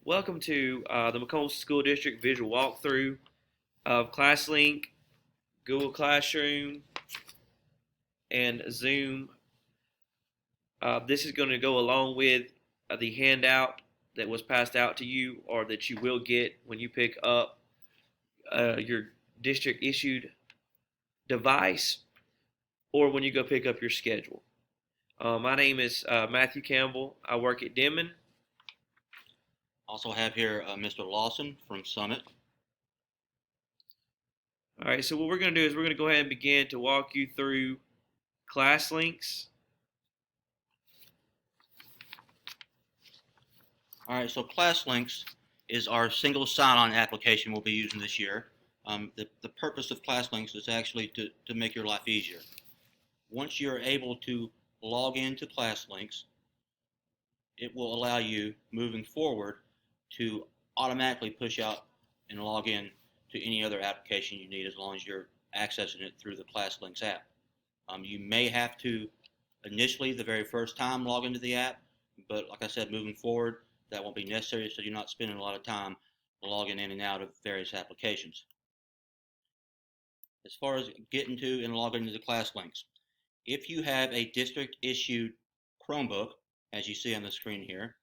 Welcome to the Macomb School District visual walkthrough of ClassLink, Google Classroom, and Zoom. This is going to go along with the handout that was passed out to you or that you will get when you pick up your district issued device or when you go pick up your schedule. My name is Matthew Campbell. I work at Denman. Also have here Mr. Lawson from Summit. All right, so what we're going to do is we're going to go ahead and begin to walk you through ClassLinks. All right, so ClassLinks is our single sign-on application we'll be using this year. The purpose of ClassLinks is actually to make your life easier. Once you're able to log into ClassLinks, it will allow you, moving forward, to automatically push out and log in to any other application you need as long as you're accessing it through the ClassLinks app. You may have to initially, the very first time, log into the app, but like I said, moving forward, that won't be necessary, so you're not spending a lot of time logging in and out of various applications. As far as getting to and logging into ClassLinks, if you have a district-issued Chromebook, as you see on the screen here,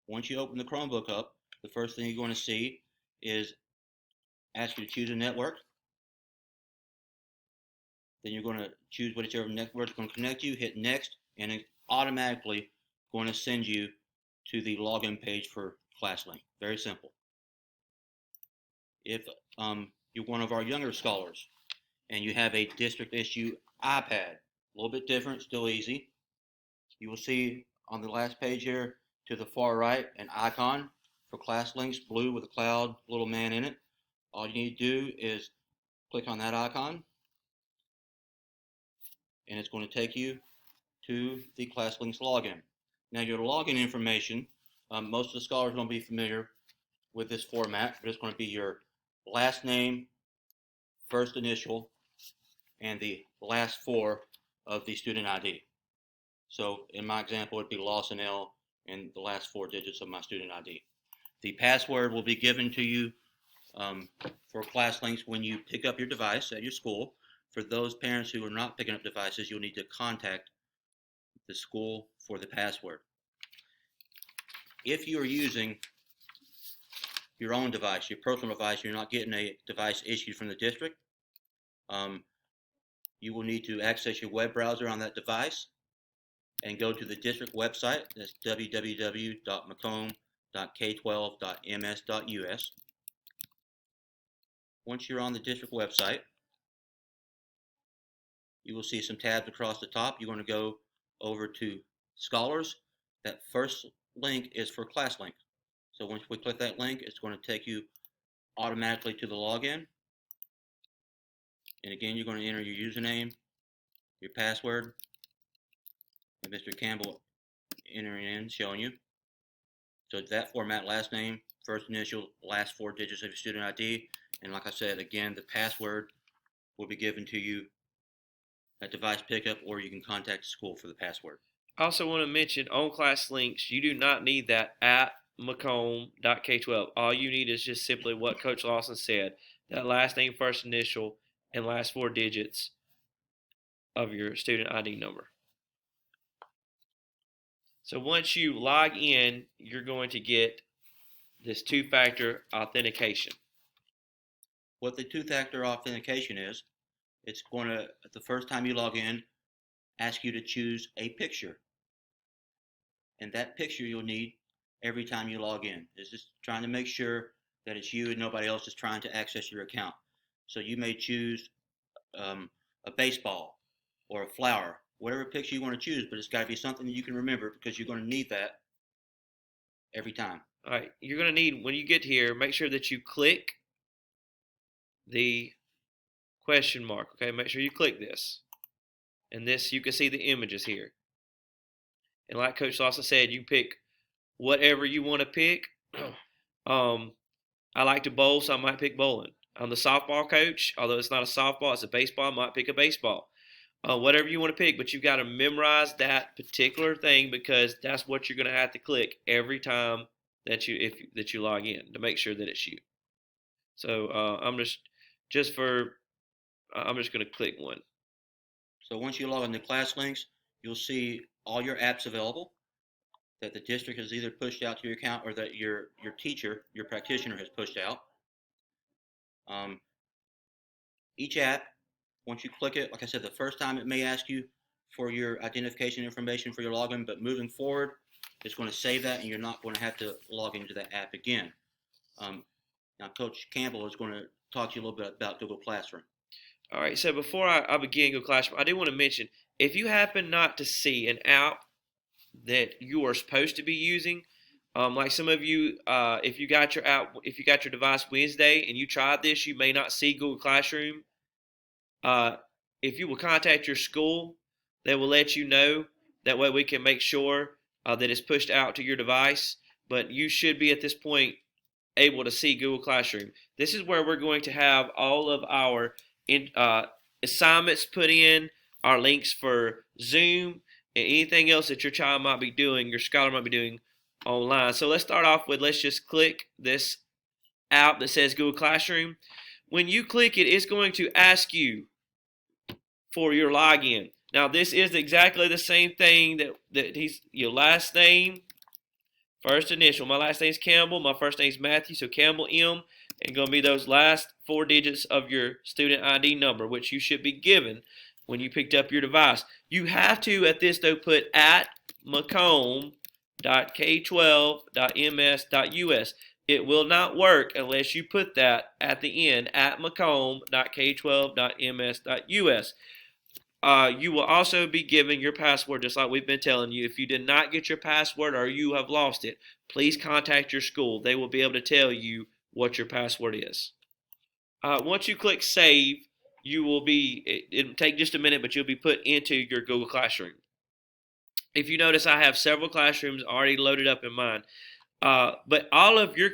once you open the Chromebook up, the first thing you're going to see is ask you to choose a network. Then you're going to choose whichever network is going to connect you, hit next, and it's automatically going to send you to the login page for ClassLink. Very simple. If you're one of our younger scholars and you have a district issue iPad, a little bit different, still easy. You will see on the last page here to the far right an icon for ClassLinks, blue with a cloud, little man in it. All you need to do is click on that icon and it's going to take you to the ClassLinks login. Now your login information, most of the scholars are going to be familiar with this format, but it's going to be your last name, first initial, and the last four of the student ID. So in my example, it'd be Lawson L and the last four digits of my student ID. The password will be given to you for ClassLinks when you pick up your device at your school. For those parents who are not picking up devices, you'll need to contact the school for the password. If you are using your own device, your personal device, you're not getting a device issued from the district, you will need to access your web browser on that device and go to the district website. That's www.macomb.k12.ms.us. Once you're on the district website, you will see some tabs across the top. You're going to go over to Scholars. That first link is for ClassLink. So once we click that link, it's going to take you automatically to the login. And again, you're going to enter your username, your password, and Mr. Campbell entering in, showing you. So that format, last name, first initial, last four digits of your student ID. And like I said, again, the password will be given to you at device pickup, or you can contact the school for the password. I also want to mention on ClassLinks, you do not need that at Macomb.K12. All you need is just simply what Coach Lawson said, that last name, first initial, and last four digits of your student ID number. So once you log in, you're going to get this two-factor authentication. What the two-factor authentication is, it's going to, the first time you log in, ask you to choose a picture. And that picture you'll need every time you log in. It's just trying to make sure that it's you and nobody else is trying to access your account. So you may choose a baseball or a flower, whatever picture you want to choose, but it's got to be something that you can remember because you're going to need that every time. All right, you're going to need, when you get here, make sure that you click the question mark. Okay, make sure you click this. And this, you can see the images here. And like Coach Lawson said, you pick whatever you want to pick. I like to bowl, so I might pick bowling. I'm the softball coach, although it's not a softball, it's a baseball. I might pick a baseball. Whatever you want to pick, but you've got to memorize that particular thing because that's what you're going to have to click every time that you log in to make sure that it's you. So I'm just for I'm just going to click one. So once you log into ClassLinks, you'll see all your apps available that the district has either pushed out to your account or that your teacher, your practitioner has pushed out. Each app, once you click it, like I said, the first time it may ask you for your identification information for your login, but moving forward, it's going to save that and you're not going to have to log into that app again. Now, Coach Campbell is going to talk to you a little bit about Google Classroom. All right, so before I begin Google Classroom, I do want to mention, if you happen not to see an app that you are supposed to be using, like some of you, if you got your device Wednesday and you tried this, you may not see Google Classroom. If you will contact your school, they will let you know. That way we can make sure that it's pushed out to your device. But you should be at this point able to see Google Classroom. This is where we're going to have all of our assignments put in, our links for Zoom, and anything else that your child might be doing, your scholar might be doing online. So let's start off with, let's just click this app that says Google Classroom. When you click it, it's going to ask you for your login. Now this is exactly the same thing that he's your last name, first initial. My last name is Campbell. My first name is Matthew, so Campbell M. And going to be those last 4 digits of your student ID number, which you should be given when you picked up your device. You have to, at this though, put at macomb.k12.ms.us. It will not work unless you put that at the end, at macomb.k12.ms.us. You will also be given your password, just like we've been telling you. If you did not get your password or you have lost it, please contact your school. They will be able to tell you what your password is. Once you click save, you will be, it'll take just a minute, but you'll be put into your Google Classroom. If you notice, I have several classrooms already loaded up in mine. But all of your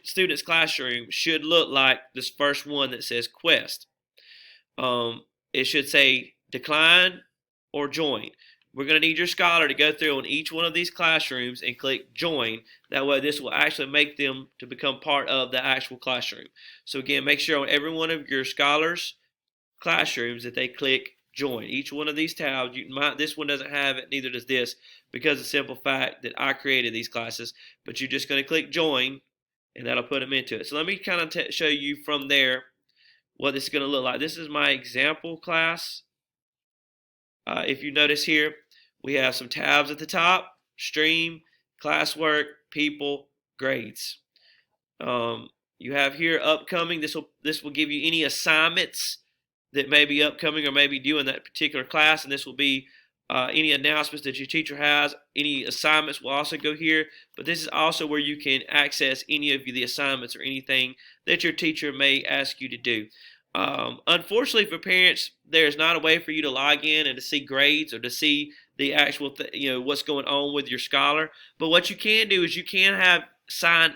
students' classroom should look like this first one that says Quest. It should say decline or join. We're going to need your scholar to go through on each one of these classrooms and click join. That way this will actually make them to become part of the actual classroom. So again, make sure on every one of your scholars' classrooms that they click join. Each one of these tabs, this one doesn't have it, neither does this, because of the simple fact that I created these classes. But you're just going to click join, and that'll put them into it. So let me kind of show you from there what this is going to look like. This is my example class. If you notice here, we have some tabs at the top: stream, classwork, people, grades. You have here upcoming. This will give you any assignments that may be upcoming or may be due in that particular class, and this will be any announcements that your teacher has. Any assignments will also go here, but this is also where you can access any of the assignments or anything that your teacher may ask you to do. Unfortunately for parents, there's not a way for you to log in and to see grades or to see the actual what's going on with your scholar. But what you can do is you can sign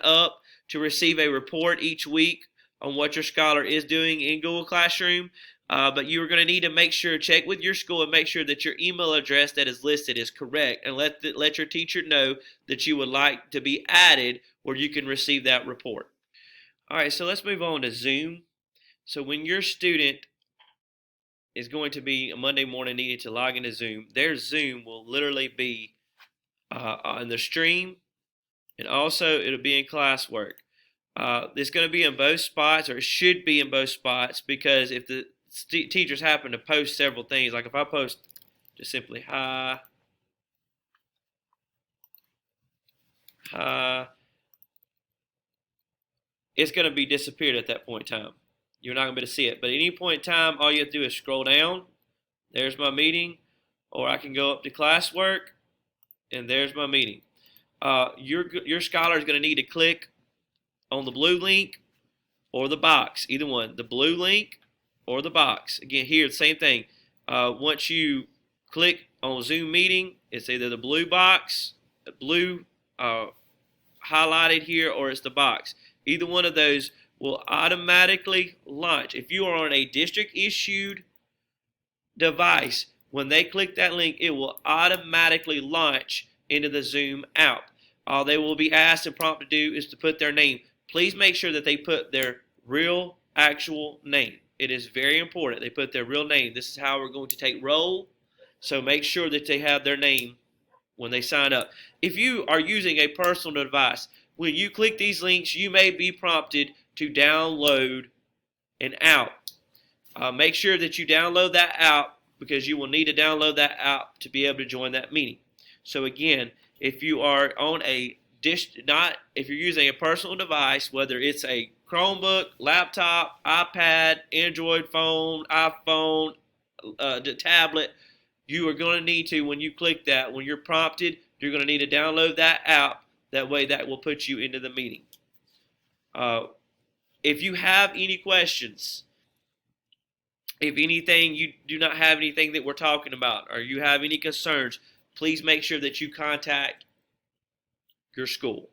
up to receive a report each week on what your scholar is doing in Google Classroom. But you're going to need to make sure, check with your school and make sure that your email address that is listed is correct, and let your teacher know that you would like to be added where you can receive that report. All right, so let's move on to Zoom. So when your student is going to be a Monday morning needed to log into Zoom, their Zoom will literally be on the stream, and also it'll be in classwork. It's going to be in both spots, or it should be in both spots, because if the teachers happen to post several things, like if I post just simply hi, it's going to be disappeared at that point in time. You're not going to be able to see it. But at any point in time, all you have to do is scroll down. There's my meeting. Or I can go up to classwork, and there's my meeting. Your scholar is going to need to click on the blue link or the box. Either one. The blue link or the box. Again, here, the same thing. Once you click on Zoom meeting, it's either the blue box, the blue highlighted here, or it's the box. Either one of those will automatically launch. If you are on a district issued device, when they click that link, it will automatically launch into the Zoom app. All they will be asked and prompted to do is to put their name. Please make sure that they put their real, actual name. It is very important they put their real name. This is how we're going to take roll. So make sure that they have their name when they sign up. If you are using a personal device, when you click these links, you may be prompted to download an app. Make sure that you download that app because you will need to download that app to be able to join that meeting. So again, if you are on a if you're using a personal device, whether it's a Chromebook, laptop, iPad, Android phone, iPhone, tablet, you are going to need to, when you click that, when you're prompted, you're going to need to download that app. That way that will put you into the meeting. If you have any questions, if anything, you do not have anything that we're talking about, or you have any concerns, please make sure that you contact your school.